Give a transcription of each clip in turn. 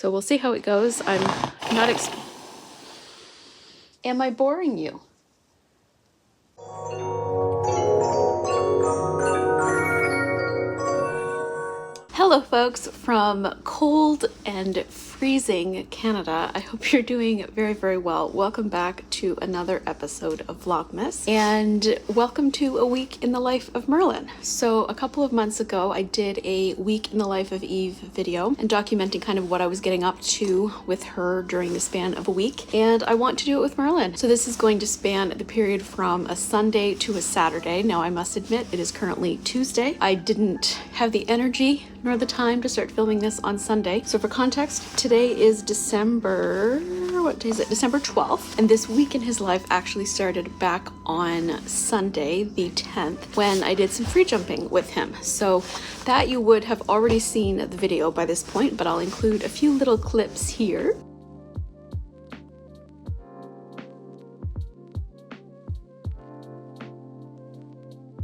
So we'll see how it goes. I'm not Am I boring you? Hello folks from cold and freezing Canada. I hope you're doing very, very well. Welcome back to another episode of Vlogmas and welcome to a week in the life of Merlin. So a couple of months ago, I did a week in the life of Eve video and documenting kind of what I was getting up to with her during the span of a week. And I want to do it with Merlin. So this is going to span the period from a Sunday to a Saturday. Now I must admit it is currently Tuesday. I didn't have the energy nor the time to start filming this on Sunday. So for context, today is December 12th. And this week in his life actually started back on Sunday, the 10th, when I did some free jumping with him. So that you would have already seen the video by this point, but I'll include a few little clips here.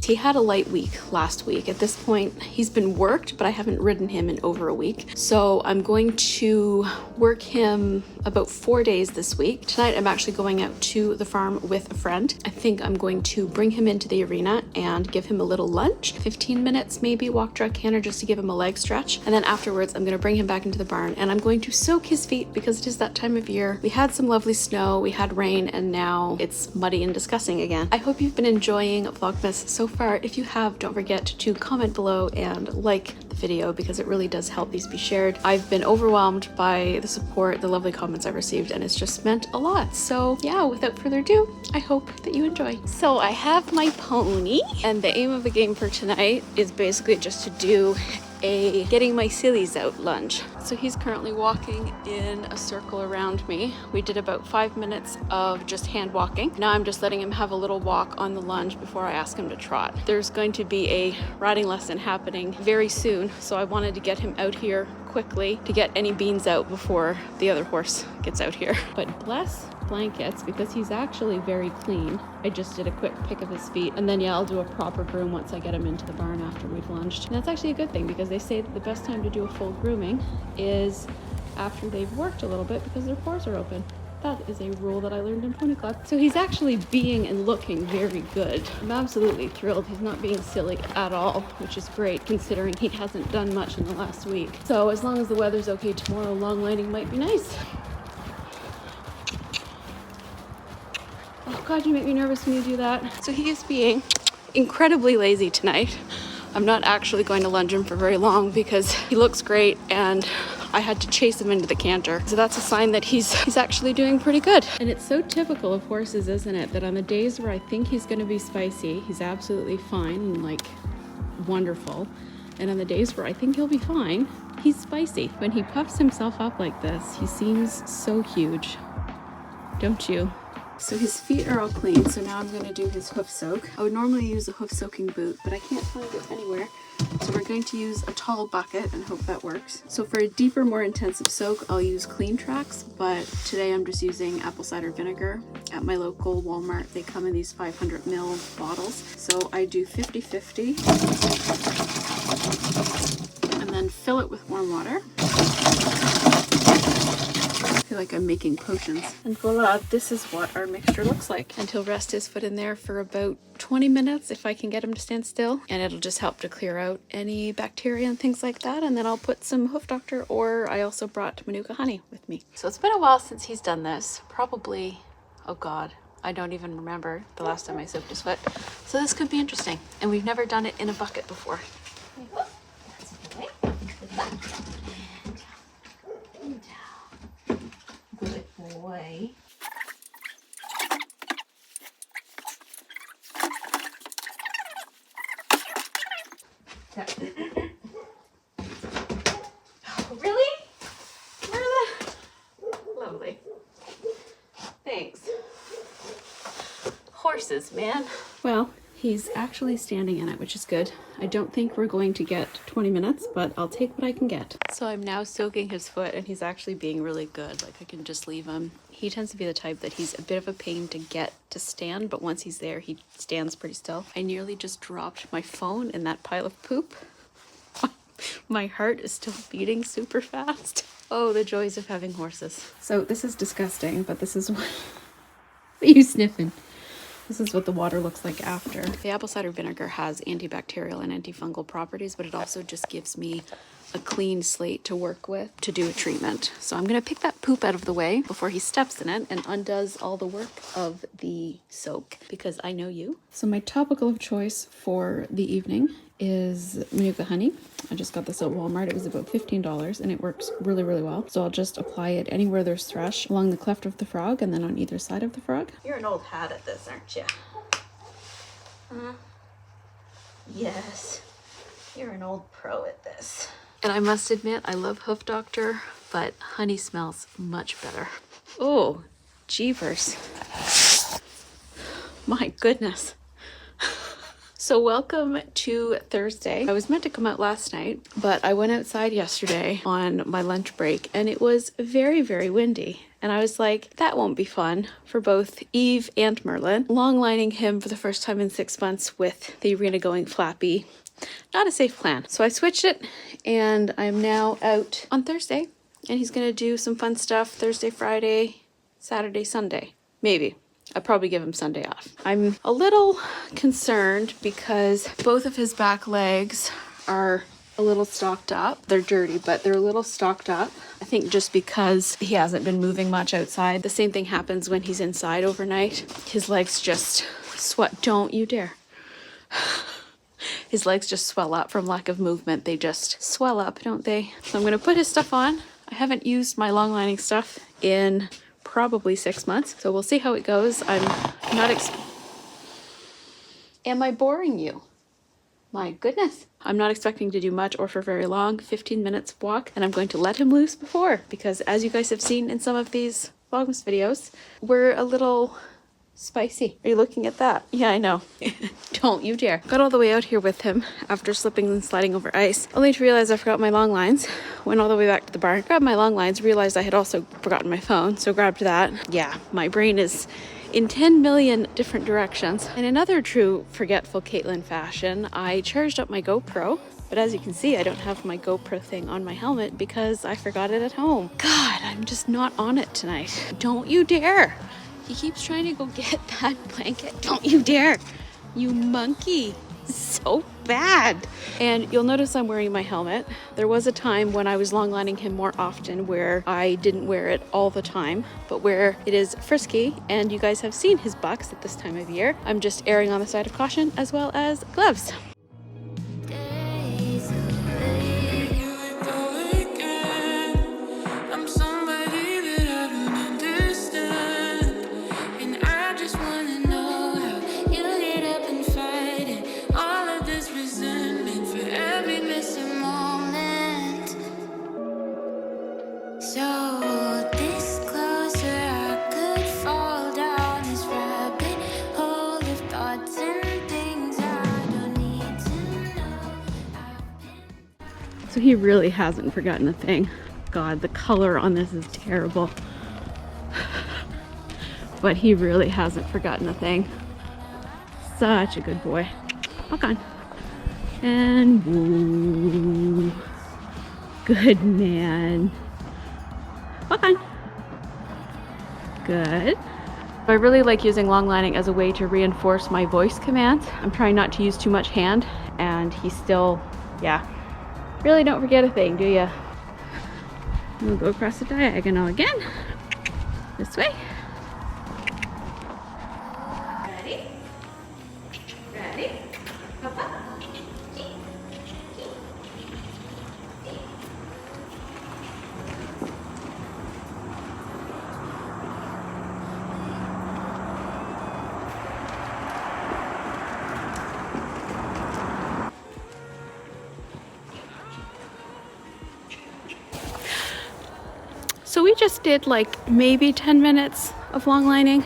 He had a light week last week. At this point, he's been worked, but I haven't ridden him in over a week. So I'm going to work him about 4 days this week. Tonight, I'm actually going out to the farm with a friend. I think I'm going to bring him into the arena and give him a little lunch, 15 minutes maybe, walk, drag, canter, just to give him a leg stretch. And then afterwards, I'm gonna bring him back into the barn and I'm going to soak his feet because it is that time of year. We had some lovely snow, we had rain, and now it's muddy and disgusting again. I hope you've been enjoying Vlogmas so far. If you have, don't forget to comment below and like the video because it really does help these be shared. I've been overwhelmed by the support, the lovely comments I've received, and it's just meant a lot. So yeah, without further ado, I hope that you enjoy. So I have my pony, and the aim of the game for tonight is basically just to do a getting my sillies out lunge. So he's currently walking in a circle around me. We did about 5 minutes of just hand walking. Now I'm just letting him have a little walk on the lunge before I ask him to trot. There's going to be a riding lesson happening very soon, so I wanted to get him out here quickly to get any beans out before the other horse gets out here. But bless blankets, because he's actually very clean. I just did a quick pick of his feet, and then yeah, I'll do a proper groom once I get him into the barn after we've lunged. And that's actually a good thing because they say that the best time to do a full grooming is after they've worked a little bit because their pores are open. That is a rule that I learned in Pony Club. So he's actually being and looking very good. I'm absolutely thrilled. He's not being silly at all, which is great considering he hasn't done much in the last week. So as long as the weather's okay tomorrow, long lining might be nice. Oh God, you make me nervous when you do that. So he is being incredibly lazy tonight. I'm not actually going to lunge him for very long because he looks great and I had to chase him into the canter. So that's a sign that he's actually doing pretty good. And it's so typical of horses, isn't it? That on the days where I think he's gonna be spicy, he's absolutely fine and like wonderful. And on the days where I think he'll be fine, he's spicy. When he puffs himself up like this, he seems so huge, don't you? So his feet are all clean, so now I'm going to do his hoof soak. I would normally use a hoof soaking boot, but I can't find it anywhere. So we're going to use a tall bucket and hope that works. So for a deeper, more intensive soak, I'll use Clean Tracks, but today I'm just using apple cider vinegar. At my local Walmart, they come in these 500 ml bottles. So I do 50-50 and then fill it with warm water. I feel like I'm making potions. And voila, this is what our mixture looks like. And he'll rest his foot in there for about 20 minutes if I can get him to stand still. And it'll just help to clear out any bacteria and things like that. And then I'll put some hoof doctor, or I also brought Manuka honey with me. So it's been a while since he's done this. Probably, oh God, I don't even remember the last time I soaked his foot. So this could be interesting. And we've never done it in a bucket before. Good boy. Really? Merlin? Lovely. Thanks. Horses, man. Well, he's actually standing in it, which is good. I don't think we're going to get 20 minutes, but I'll take what I can get. So I'm now soaking his foot and he's actually being really good. Like I can just leave him. He tends to be the type that he's a bit of a pain to get to stand, but once he's there, he stands pretty still. I nearly just dropped my phone in that pile of poop. My heart is still beating super fast. Oh, the joys of having horses. So this is disgusting, but this is what... What are you sniffing? This is what the water looks like after. The apple cider vinegar has antibacterial and antifungal properties, but it also just gives me a clean slate to work with to do a treatment. So I'm gonna pick that poop out of the way before he steps in it and undoes all the work of the soak, because I know you. So my topical of choice for the evening is Manuka honey. I just got this at Walmart. It was about $15 and it works really, really well. So I'll just apply it anywhere there's thrush, along the cleft of the frog and then on either side of the frog. You're an old hat at this, aren't you? Yes. You're an old pro at this. And I must admit, I love Hoof Doctor, but honey smells much better. Oh, jeepers. My goodness. So welcome to Thursday. I was meant to come out last night, but I went outside yesterday on my lunch break and it was very, very windy. And I was like, that won't be fun for both Eve and Merlin. Long lining him for the first time in 6 months with the arena going flappy. Not a safe plan. So I switched it and I'm now out on Thursday and he's gonna do some fun stuff Thursday, Friday, Saturday, Sunday. Maybe. I'll probably give him Sunday off. I'm a little concerned because both of his back legs are a little stocked up. They're dirty, but they're a little stocked up. I think just because he hasn't been moving much outside. The same thing happens when he's inside overnight. His legs just sweat. Don't you dare. His legs just swell up from lack of movement. They just swell up, don't they? So I'm gonna put his stuff on. I haven't used my long lining stuff in probably 6 months. So we'll see how it goes. I'm not Am I boring you? My goodness. I'm not expecting to do much or for very long. 15 minutes walk, and I'm going to let him loose before, because as you guys have seen in some of these Vlogmas videos, we're a little spicy. Are you looking at that? Yeah, I know. Don't you dare. Got all the way out here with him after slipping and sliding over ice, only to realize I forgot my long lines. Went all the way back to the barn, grabbed my long lines, realized I had also forgotten my phone, so grabbed that. Yeah, my brain is in 10 million different directions. In another true forgetful Kaitlyn fashion, I charged up my GoPro, but as you can see, I don't have my GoPro thing on my helmet because I forgot it at home. God, I'm just not on it tonight. Don't you dare. He keeps trying to go get that blanket. Don't you dare, you monkey. So bad. And you'll notice I'm wearing my helmet. There was a time when I was long lining him more often where I didn't wear it all the time, but where it is frisky and you guys have seen his bucks at this time of year. I'm just erring on the side of caution, as well as gloves. So he really hasn't forgotten a thing. God, the color on this is terrible. But he really hasn't forgotten a thing. Such a good boy. Walk on. And woo. Good man. Walk on. Good. I really like using long lining as a way to reinforce my voice commands. I'm trying not to use too much hand, and he's still, yeah. Really don't forget a thing, do ya? We'll go across the diagonal again. This way. Ready? Ready? Up, up. So we just did like maybe 10 minutes of long lining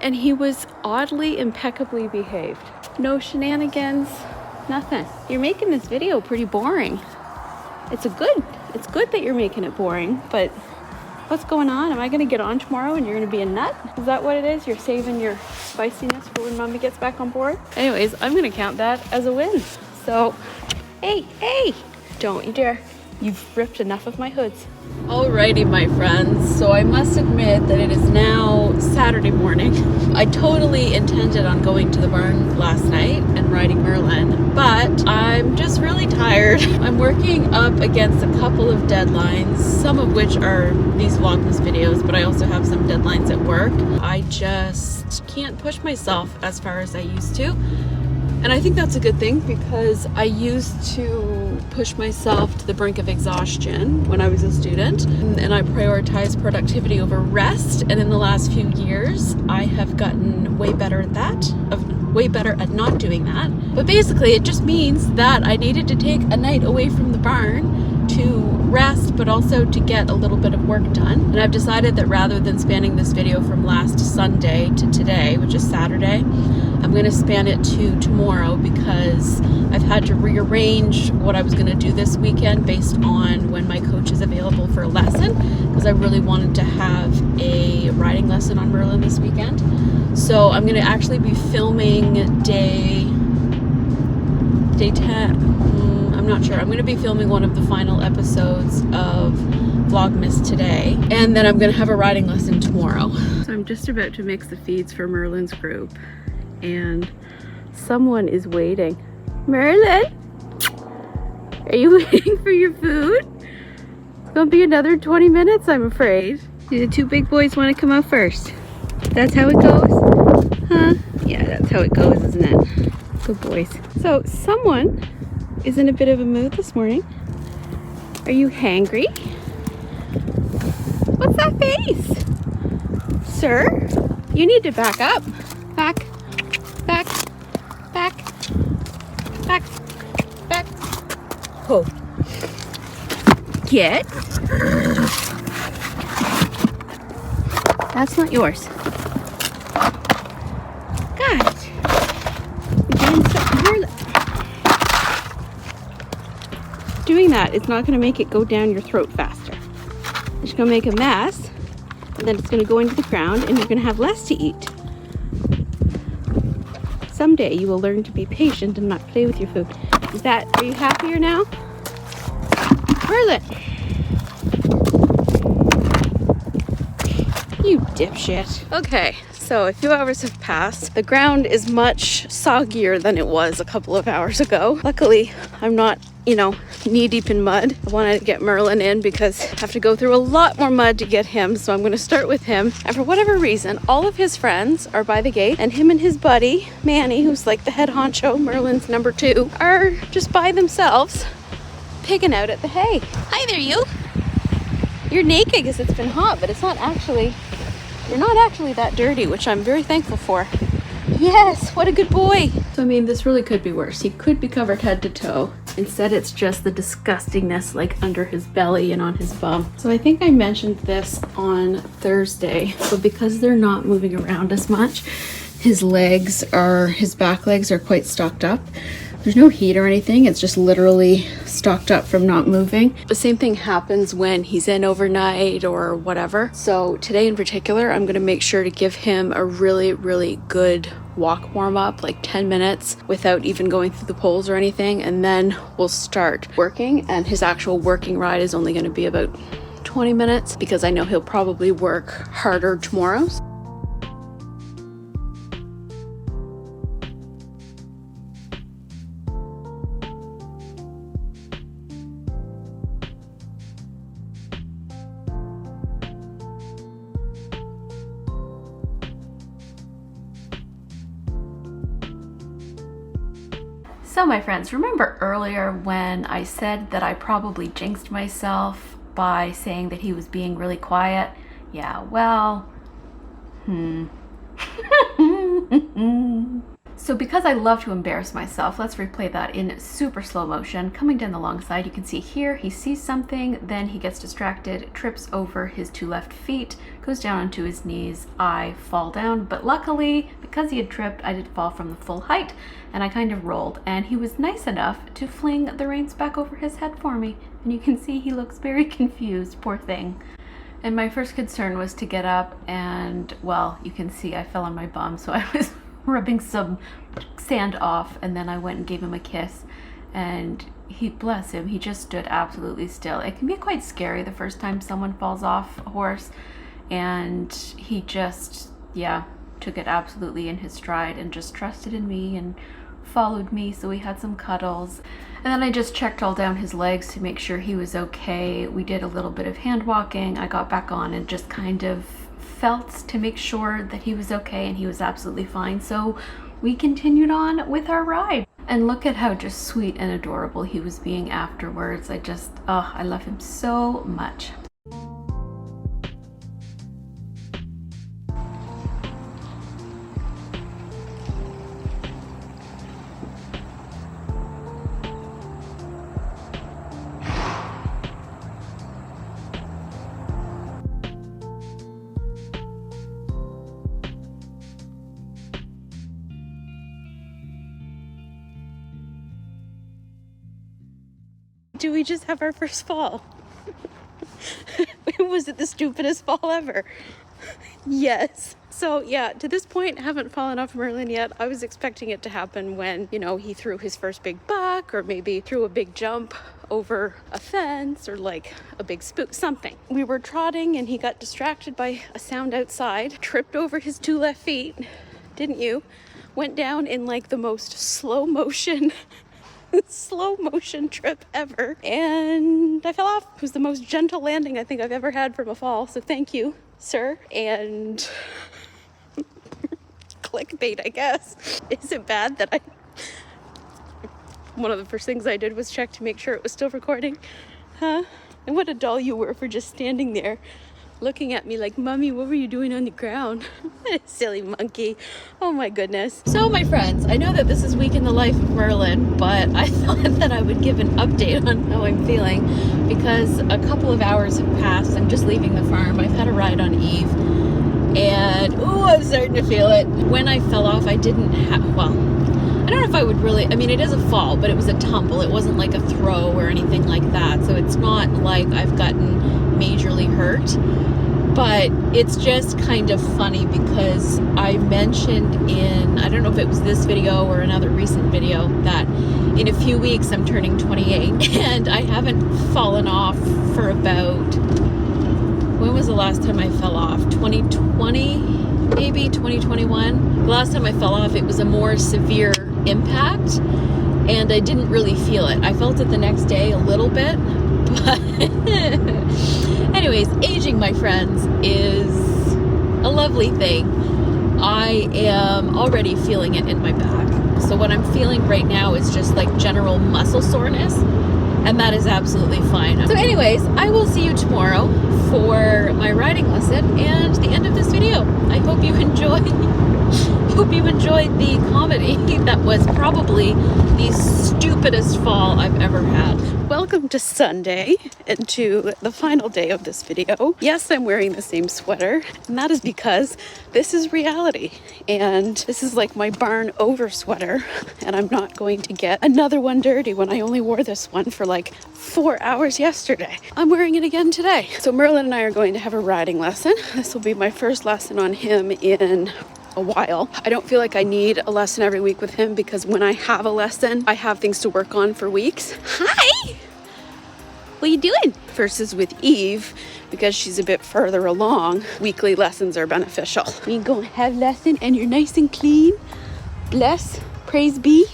and he was oddly impeccably behaved. No shenanigans, nothing. You're making this video pretty boring. It's good that you're making it boring, but what's going on? Am I gonna get on tomorrow and you're gonna be a nut? Is that what it is? You're saving your spiciness for when mommy gets back on board? Anyways, I'm gonna count that as a win. So, hey, don't you dare. You've ripped enough of my hoods. Alrighty, my friends, so I must admit that it is now Saturday morning. I totally intended on going to the barn last night and riding Merlin, but I'm just really tired. I'm working up against a couple of deadlines, some of which are these Vlogmas videos, but I also have some deadlines at work. I just can't push myself as far as I used to. And I think that's a good thing, because I used to push myself to the brink of exhaustion when I was a student, and I prioritized productivity over rest. And in the last few years, I have gotten way better at that, way better at not doing that. But basically, it just means that I needed to take a night away from the barn to rest, but also to get a little bit of work done. And I've decided that rather than spanning this video from last Sunday to today, which is Saturday, I'm going to span it to tomorrow, because I've had to rearrange what I was going to do this weekend based on when my coach is available for a lesson, because I really wanted to have a riding lesson on Merlin this weekend. So I'm going to actually be filming day 10. I'm not sure. I'm going to be filming one of the final episodes of Vlogmas today, and then I'm going to have a riding lesson tomorrow. So I'm just about to mix the feeds for Merlin's group, and someone is waiting. Merlin, are you waiting for your food? It's gonna be another 20 minutes, I'm afraid. Do the two big boys want to come out first? That's how it goes? Huh? Yeah, that's how it goes, isn't it? Good boys. So someone is in a bit of a mood this morning. Are you hangry? What's that face? Sir, you need to back up. Back. Back, back, back, back. Oh. Get. That's not yours. God. Doing that is not going to make it go down your throat faster. It's going to make a mess, and then it's going to go into the ground, and you're going to have less to eat. Someday you will learn to be patient and not play with your food. Are you happier now? Merlin! You dipshit. Okay, so a few hours have passed. The ground is much soggier than it was a couple of hours ago. Luckily, I'm not, knee deep in mud. I wanted to get Merlin in because I have to go through a lot more mud to get him, so I'm going to start with him. And for whatever reason, all of his friends are by the gate, and him and his buddy, Manny, who's like the head honcho, Merlin's number 2, are just by themselves, pigging out at the hay. Hi there, you. You're naked because it's been hot, but you're not actually that dirty, which I'm very thankful for. Yes, what a good boy. So, this really could be worse. He could be covered head to toe. Instead, it's just the disgustingness like under his belly and on his bum. So I think I mentioned this on Thursday, but because they're not moving around as much, his back legs are quite stocked up. There's no heat or anything. It's just literally stocked up from not moving. The same thing happens when he's in overnight or whatever. So today in particular, I'm going to make sure to give him a really, really good walk warm up, like 10 minutes without even going through the poles or anything. And then we'll start working, and his actual working ride is only going to be about 20 minutes because I know he'll probably work harder tomorrow. So my friends, remember earlier when I said that I probably jinxed myself by saying that he was being really quiet? Yeah, well, So because I love to embarrass myself, let's replay that in super slow motion. Coming down the long side, you can see here, he sees something, then he gets distracted, trips over his 2 left feet, goes down onto his knees, I fall down, but luckily, because he had tripped, I did fall from the full height, and I kind of rolled, and he was nice enough to fling the reins back over his head for me, and you can see he looks very confused, poor thing. And my first concern was to get up, and well, you can see I fell on my bum, so I was rubbing some sand off, and then I went and gave him a kiss, and he, bless him, he just stood absolutely still. It can be quite scary the first time someone falls off a horse, and he just, yeah, took it absolutely in his stride and just trusted in me and followed me. So we had some cuddles, and then I just checked all down his legs to make sure he was okay. We did a little bit of hand walking. I got back on and just kind of felt to make sure that he was okay, and he was absolutely fine. So we continued on with our ride, and look at how just sweet and adorable he was being afterwards. I just, oh, I love him so much. Do we just have our first fall? Was it the stupidest fall ever? Yes. So yeah, to this point, haven't fallen off Merlin yet. I was expecting it to happen when, you know, he threw his first big buck, or maybe threw a big jump over a fence, or like a big spook, something. We were trotting and he got distracted by a sound outside, tripped over his 2 left feet, didn't you? Went down in like the most slow motion trip ever, and I fell off. It was the most gentle landing I think I've ever had from a fall, so thank you, sir. And clickbait, I guess. Is it bad that one of the first things I did was check to make sure it was still recording? Huh? And what a doll you were for just standing there looking at me like, Mommy, what were you doing on the ground? Silly monkey. Oh my goodness. So my friends, I know that this is week in the life of Merlin, but I thought that I would give an update on how I'm feeling, because a couple of hours have passed. I'm just leaving the farm. I've had a ride on Eve, and ooh, I'm starting to feel it. When I fell off, I didn't have, well, I don't know if I would really, I mean, it is a fall, but it was a tumble. It wasn't like a throw or anything like that. So it's not like I've gotten majorly hurt. But it's just kind of funny because I mentioned in, I don't know if it was this video or another recent video, that in a few weeks I'm turning 28, and I haven't fallen off for about, when was the last time I fell off? 2020, maybe 2021. The last time I fell off, it was a more severe impact, and I didn't really feel it. I felt it the next day a little bit, but anyways, aging, my friends, is a lovely thing. I am already feeling it in my back. So what I'm feeling right now is just like general muscle soreness, and that is absolutely fine. So anyways, I will see you tomorrow for my riding lesson and the end of this video. I hope you enjoyed the comedy. That was probably the stupidest fall I've ever had. Welcome to Sunday and to the final day of this video. Yes, I'm wearing the same sweater, and that is because this is reality, and this is like my barn over sweater, and I'm not going to get another one dirty when I only wore this one for like 4 hours yesterday. I'm wearing it again today. So Merlin and I are going to have a riding lesson. This will be my first lesson on him in a while. I don't feel like I need a lesson every week with him, because when I have a lesson, I have things to work on for weeks. Hi! What are you doing? Versus with Eve, because she's a bit further along, weekly lessons are beneficial. You go and have lesson and you're nice and clean. Bless, praise be.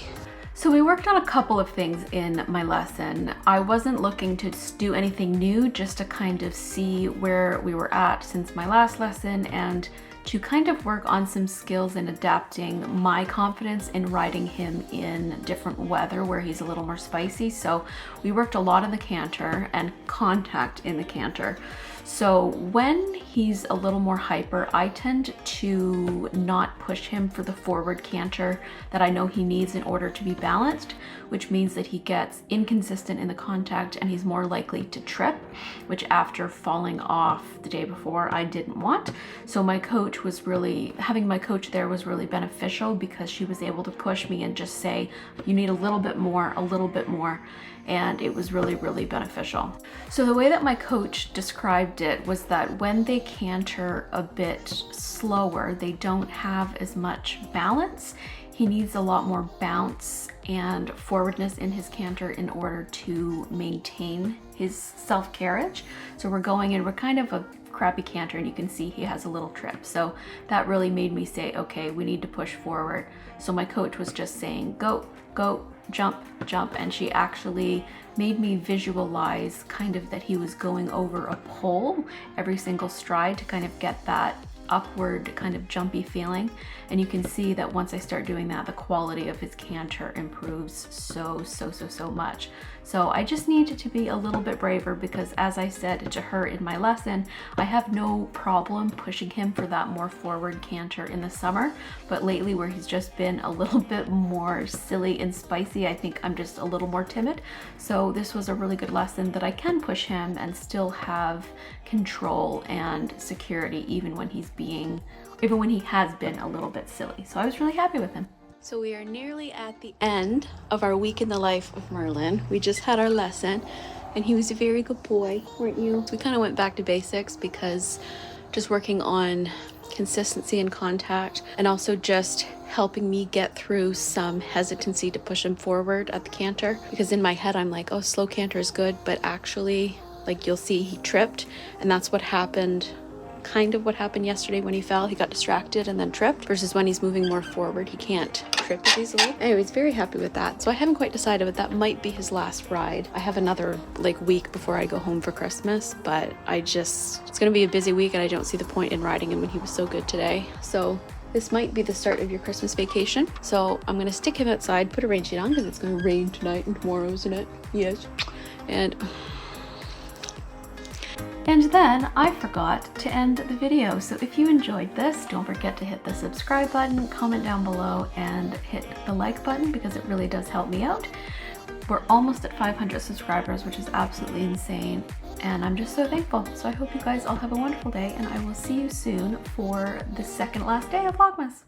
So we worked on a couple of things in my lesson. I wasn't looking to do anything new, just to kind of see where we were at since my last lesson, and to kind of work on some skills in adapting my confidence in riding him in different weather where he's a little more spicy. So we worked a lot in the canter and contact in the canter. So when he's a little more hyper, I tend to not push him for the forward canter that I know he needs in order to be balanced, which means that he gets inconsistent in the contact and he's more likely to trip, which after falling off the day before, I didn't want. So my coach was really, having my coach there was really beneficial, because she was able to push me and just say, you need a little bit more, and it was really, really beneficial. So the way that my coach described it was that when they canter a bit slower, they don't have as much balance he needs a lot more bounce and forwardness in his canter in order to maintain his self-carriage. So we're going in, we're kind of a crappy canter, and you can see he has a little trip. So that really made me say, okay, we need to push forward. So my coach was just saying, go, go, jump, jump. And she actually made me visualize kind of that he was going over a pole every single stride to kind of get that upward kind of jumpy feeling. And you can see that once I start doing that, the quality of his canter improves so much. So I just needed to be a little bit braver, because as I said to her in my lesson, I have no problem pushing him for that more forward canter in the summer, but lately where he's just been a little bit more silly and spicy, I think I'm just a little more timid. So this was a really good lesson that I can push him and still have control and security even when he has been a little bit silly. So I was really happy with him. So we are nearly at the end of our week in the life of Merlin. We just had our lesson and he was a very good boy, weren't you? So we kind of went back to basics, because just working on consistency and contact, and also just helping me get through some hesitancy to push him forward at the canter. Because in my head I'm like, oh, slow canter is good, but actually, like, you'll see he tripped, and that's what happened. Kind of what happened yesterday when he fell. He got distracted and then tripped, versus when he's moving more forward, he can't trip as easily. Anyways, very happy with that. So I haven't quite decided, but that might be his last ride. I have another week before I go home for Christmas, but it's gonna be a busy week, and I don't see the point in riding him when he was so good today. So this might be the start of your Christmas vacation. So I'm gonna stick him outside, put a rain sheet on, because it's gonna rain tonight and tomorrow, isn't it? Yes. And then I forgot to end the video. So if you enjoyed this, don't forget to hit the subscribe button, comment down below, and hit the like button, because it really does help me out. We're almost at 500 subscribers, which is absolutely insane, and I'm just so thankful. So I hope you guys all have a wonderful day, and I will see you soon for the second last day of Vlogmas.